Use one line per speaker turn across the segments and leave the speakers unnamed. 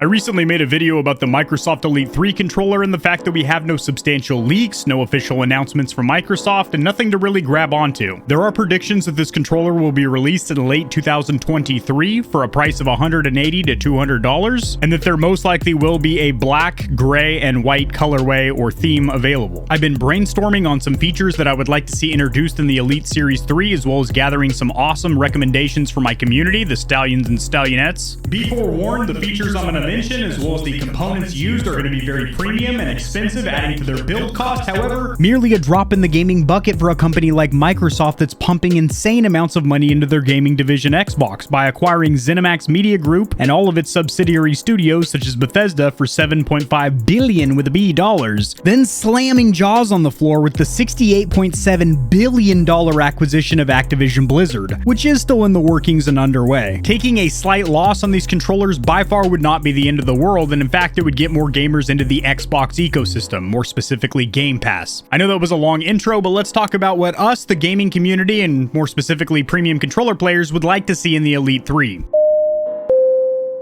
I recently made a video about the Microsoft Elite 3 controller and the fact that we have no substantial leaks, no official announcements from Microsoft, and nothing to really grab onto. There are predictions that this controller will be released in late 2023 for a price of $180 to $200, and that there most likely will be a black, gray, and white colorway or theme available. I've been brainstorming on some features that I would like to see introduced in the Elite Series 3, as well as gathering some awesome recommendations from my community, the Stallions and Stallionettes. Be forewarned, the features I'm going to mention, as well as the components used, are going to be very premium and expensive, adding to their build cost. However, merely a drop in the gaming bucket for a company like Microsoft that's pumping insane amounts of money into their gaming division Xbox by acquiring ZeniMax Media Group and all of its subsidiary studios such as Bethesda for $7.5 billion with a B dollars, then slamming jaws on the floor with the $68.7 billion acquisition of Activision Blizzard, which is still in the workings and underway. Taking a slight loss on these controllers by far would not be the end of the world, and in fact it would get more gamers into the Xbox ecosystem, more specifically Game Pass. I know that was a long intro, but let's talk about what us, the gaming community, and more specifically premium controller players, would like to see in the Elite 3.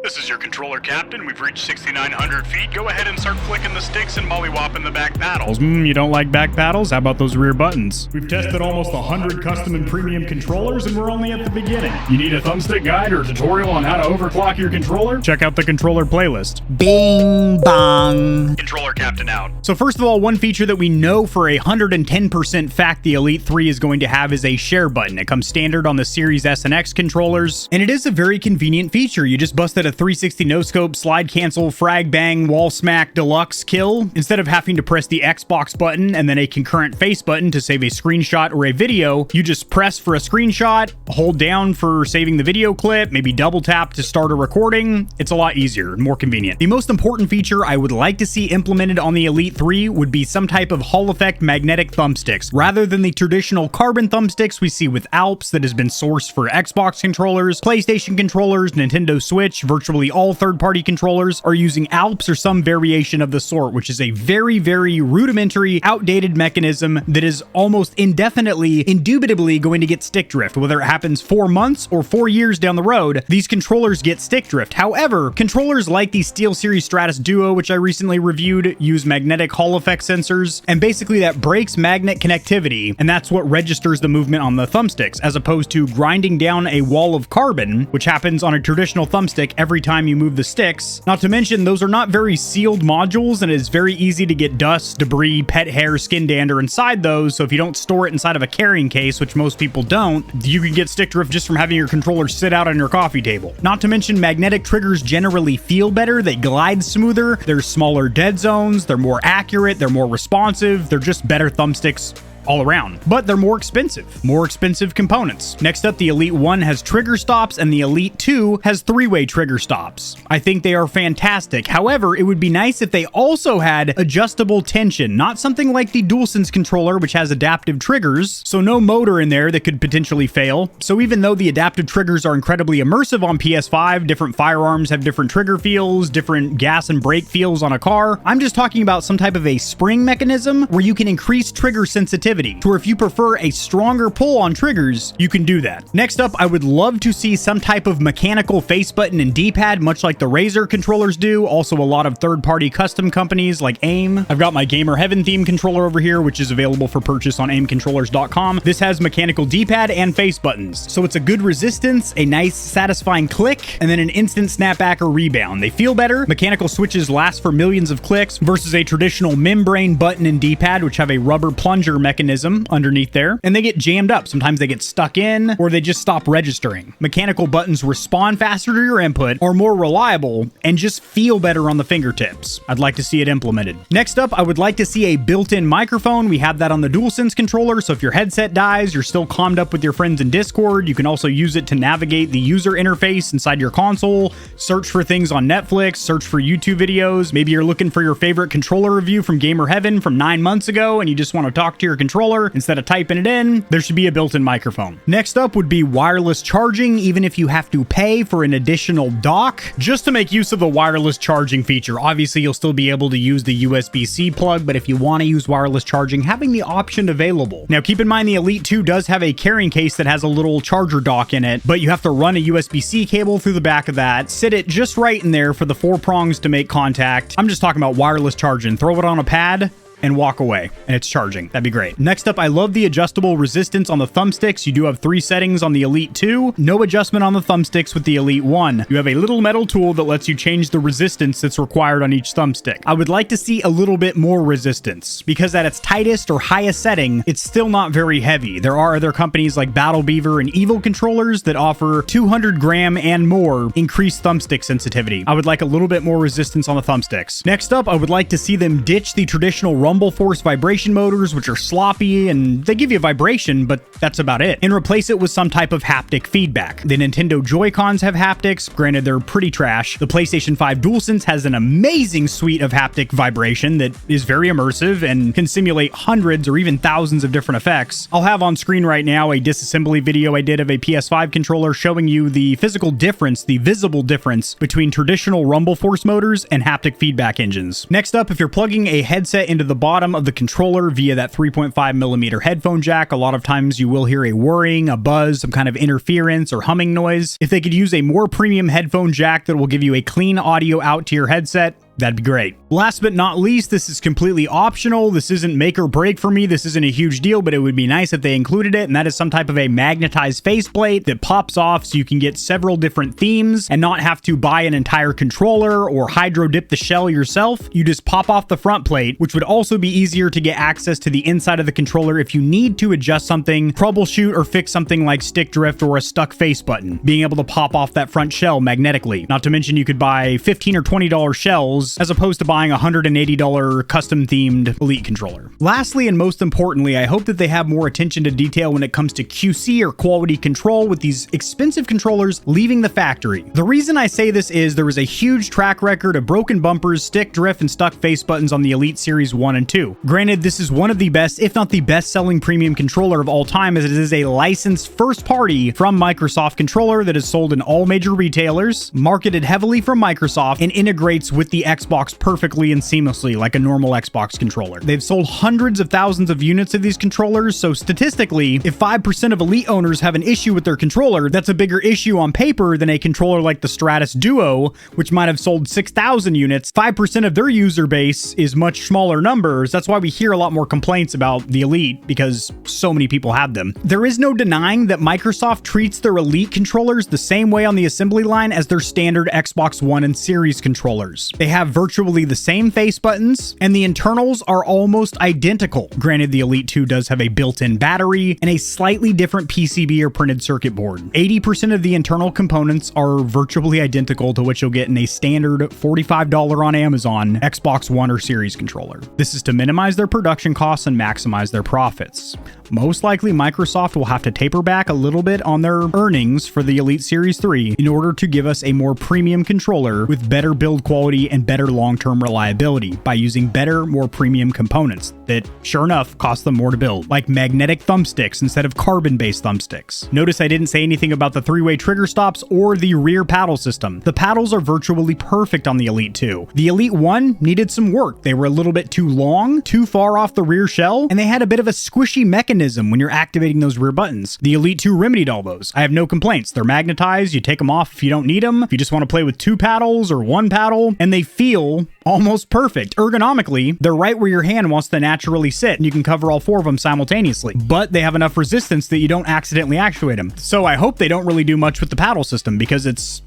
This is your controller captain. We've reached 6,900 feet. Go ahead and start flicking the sticks and mollywopping the back paddles. You don't like back paddles? How about those rear buttons? We've tested almost 100 custom and premium controllers, and we're only at the beginning. You need a thumbstick guide or tutorial on how to overclock your controller? Check out the controller playlist. Bing bong. Controller captain out. So first of all, one feature that we know for 110% fact the Elite 3 is going to have is a share button. It comes standard on the Series S and X controllers, and it is a very convenient feature. You just busted a 360 no-scope, slide cancel, frag bang, wall smack, deluxe kill. Instead of having to press the Xbox button and then a concurrent face button to save a screenshot or a video, you just press for a screenshot, hold down for saving the video clip, maybe double tap to start a recording. It's a lot easier and more convenient. The most important feature I would like to see implemented on the Elite 3 would be some type of Hall effect magnetic thumbsticks, rather than the traditional carbon thumbsticks we see with Alps that has been sourced for Xbox controllers, PlayStation controllers, Nintendo Switch. Virtually all third-party controllers are using Alps or some variation of the sort, which is a very, very rudimentary, outdated mechanism that is almost indefinitely, indubitably going to get stick drift. Whether it happens 4 months or 4 years down the road, these controllers get stick drift. However, controllers like the SteelSeries Stratus Duo, which I recently reviewed, use magnetic Hall effect sensors, and basically that breaks magnet connectivity, and that's what registers the movement on the thumbsticks, as opposed to grinding down a wall of carbon, which happens on a traditional thumbstick every time you move the sticks. Not to mention, those are not very sealed modules, and it is very easy to get dust, debris, pet hair, skin dander inside those, so if you don't store it inside of a carrying case, which most people don't, you can get stick drift just from having your controller sit out on your coffee table. Not to mention, magnetic triggers generally feel better, they glide smoother, there's smaller dead zones, they're more accurate, they're more responsive, they're just better thumbsticks all around, but they're more expensive components. Next up, the Elite 1 has trigger stops, and the Elite 2 has three-way trigger stops. I think they are fantastic. However, it would be nice if they also had adjustable tension, not something like the DualSense controller, which has adaptive triggers, so no motor in there that could potentially fail. So even though the adaptive triggers are incredibly immersive on PS5, different firearms have different trigger feels, different gas and brake feels on a car, I'm just talking about some type of a spring mechanism where you can increase trigger sensitivity, to where if you prefer a stronger pull on triggers, you can do that. Next up, I would love to see some type of mechanical face button and D-pad, much like the Razer controllers do. Also, a lot of third-party custom companies like AIM. I've got my Gamer Heaven theme controller over here, which is available for purchase on aimcontrollers.com. This has mechanical D-pad and face buttons, so it's a good resistance, a nice satisfying click, and then an instant snapback or rebound. They feel better. Mechanical switches last for millions of clicks versus a traditional membrane button and D-pad, which have a rubber plunger mechanism underneath there, and they get jammed up. Sometimes they get stuck in, or they just stop registering. Mechanical buttons respond faster to your input, are more reliable, and just feel better on the fingertips. I'd like to see it implemented. Next up, I would like to see a built-in microphone. We have that on the DualSense controller, so if your headset dies, you're still calmed up with your friends in Discord. You can also use it to navigate the user interface inside your console, search for things on Netflix, search for YouTube videos. Maybe you're looking for your favorite controller review from Gamer Heaven from 9 months ago, and you just want to talk to your controller controller. Instead of typing it in, there should be a built-in microphone. Next up would be wireless charging, even if you have to pay for an additional dock, just to make use of the wireless charging feature. Obviously, you'll still be able to use the USB-C plug, but if you want to use wireless charging, having the option available. Now, keep in mind the Elite 2 does have a carrying case that has a little charger dock in it, but you have to run a USB-C cable through the back of that, sit it just right in there for the 4 prongs to make contact. I'm just talking about wireless charging. Throw it on a pad and walk away, and it's charging. That'd be great. Next up, I love the adjustable resistance on the thumbsticks. You do have 3 settings on the Elite 2. No adjustment on the thumbsticks with the Elite 1. You have a little metal tool that lets you change the resistance that's required on each thumbstick. I would like to see a little bit more resistance, because at its tightest or highest setting, it's still not very heavy. There are other companies like Battle Beaver and Evil controllers that offer 200 gram and more increased thumbstick sensitivity. I would like a little bit more resistance on the thumbsticks. Next up, I would like to see them ditch the traditional rumble force vibration motors, which are sloppy and they give you vibration, but that's about it, and replace it with some type of haptic feedback. The Nintendo Joy-Cons have haptics. Granted, they're pretty trash. The PlayStation 5 DualSense has an amazing suite of haptic vibration that is very immersive and can simulate hundreds or even thousands of different effects. I'll have on screen right now a disassembly video I did of a PS5 controller showing you the physical difference, the visible difference between traditional rumble force motors and haptic feedback engines. Next up, if you're plugging a headset into the bottom of the controller via that 3.5mm headphone jack, a lot of times you will hear a whirring, a buzz, some kind of interference or humming noise. If they could use a more premium headphone jack that will give you a clean audio out to your headset, that'd be great. Last but not least, this is completely optional. This isn't make or break for me. This isn't a huge deal, but it would be nice if they included it, and that is some type of a magnetized faceplate that pops off so you can get several different themes and not have to buy an entire controller or hydro dip the shell yourself. You just pop off the front plate, which would also be easier to get access to the inside of the controller if you need to adjust something, troubleshoot, or fix something like stick drift or a stuck face button. Being able to pop off that front shell magnetically. Not to mention you could buy $15 or $20 shells as opposed to buying a $180 custom themed Elite controller. Lastly, and most importantly, I hope that they have more attention to detail when it comes to QC or quality control with these expensive controllers leaving the factory. The reason I say this is there is a huge track record of broken bumpers, stick drift, and stuck face buttons on the Elite Series 1 and 2. Granted, this is one of the best, if not the best selling premium controller of all time, as it is a licensed first party from Microsoft controller that is sold in all major retailers, marketed heavily from Microsoft, and integrates with the Xbox perfectly and seamlessly like a normal Xbox controller. They've sold hundreds of thousands of units of these controllers, so statistically, if 5% of Elite owners have an issue with their controller, that's a bigger issue on paper than a controller like the Stratus Duo, which might have sold 6,000 units. 5% of their user base is much smaller numbers. That's why we hear a lot more complaints about the Elite, because so many people have them. There is no denying that Microsoft treats their Elite controllers the same way on the assembly line as their standard Xbox One and Series controllers. They have virtually the same face buttons, and the internals are almost identical. Granted, the Elite 2 does have a built-in battery and a slightly different PCB or printed circuit board. 80% of the internal components are virtually identical to what you'll get in a standard $45 on Amazon Xbox One or Series controller. This is to minimize their production costs and maximize their profits. Most likely, Microsoft will have to taper back a little bit on their earnings for the Elite Series 3 in order to give us a more premium controller with better build quality and better long-term reliability by using better, more premium components that, sure enough, cost them more to build, like magnetic thumbsticks instead of carbon-based thumbsticks. Notice I didn't say anything about the 3-way trigger stops or the rear paddle system. The paddles are virtually perfect on the Elite 2. The Elite 1 needed some work. They were a little bit too long, too far off the rear shell, and they had a bit of a squishy mechanism when you're activating those rear buttons. The Elite 2 remedied all those. I have no complaints. They're magnetized. You take them off if you don't need them. If you just want to play with 2 paddles or 1 paddle, and they feel almost perfect. Ergonomically, they're right where your hand wants to naturally sit, and you can cover all 4 of them simultaneously. But they have enough resistance that you don't accidentally actuate them. So I hope they don't really do much with the paddle system, because it's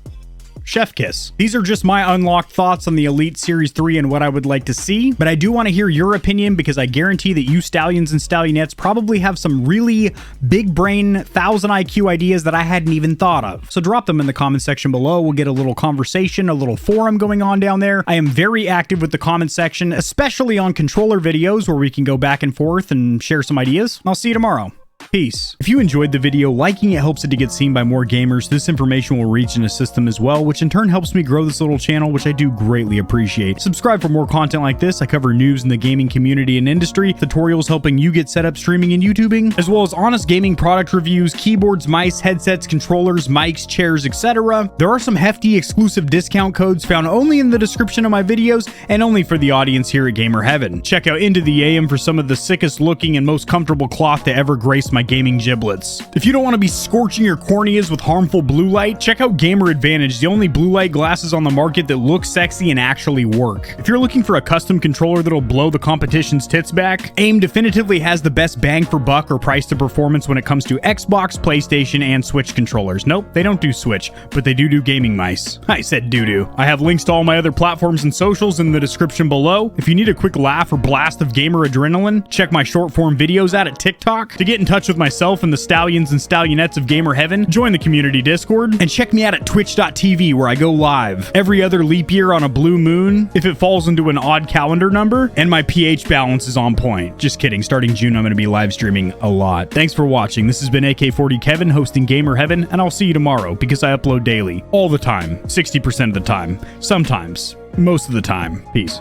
chef kiss. These are just my unlocked thoughts on the Elite Series 3 and what I would like to see, but I do want to hear your opinion, because I guarantee that you Stallions and Stallionettes probably have some really big brain 1000 IQ ideas that I hadn't even thought of. So drop them in the comment section below. We'll get a little conversation, a little forum going on down there. I am very active with the comment section, especially on controller videos where we can go back and forth and share some ideas. I'll see you tomorrow. Peace. If you enjoyed the video, liking it helps it to get seen by more gamers. This information will reach and assist them as well, which in turn helps me grow this little channel, which I do greatly appreciate. Subscribe for more content like this. I cover news in the gaming community and industry, tutorials helping you get set up streaming and YouTubing, as well as honest gaming product reviews, keyboards, mice, headsets, controllers, mics, chairs, etc. There are some hefty exclusive discount codes found only in the description of my videos and only for the audience here at Gamer Heaven. Check out Into the AM for some of the sickest looking and most comfortable cloth to ever grace my gaming giblets. If you don't want to be scorching your corneas with harmful blue light, check out Gamer Advantage, the only blue light glasses on the market that look sexy and actually work. If you're looking for a custom controller that'll blow the competition's tits back, AIM definitively has the best bang for buck or price to performance when it comes to Xbox, PlayStation, and Switch controllers. Nope, they don't do Switch, but they do gaming mice. I said doo-doo. I have links to all my other platforms and socials in the description below. If you need a quick laugh or blast of gamer adrenaline, check my short form videos out at TikTok. To get in touch with myself and the Stallions and Stallionettes of Gamer Heaven, join the community Discord, and check me out at twitch.tv where I go live every other leap year on a blue moon if it falls into an odd calendar number, and my pH balance is on point. Just kidding, starting June I'm going to be live streaming a lot. Thanks for watching. This has been AK40 Kevin hosting Gamer Heaven, and I'll see you tomorrow because I upload daily. All the time. 60% of the time. Sometimes. Most of the time. Peace.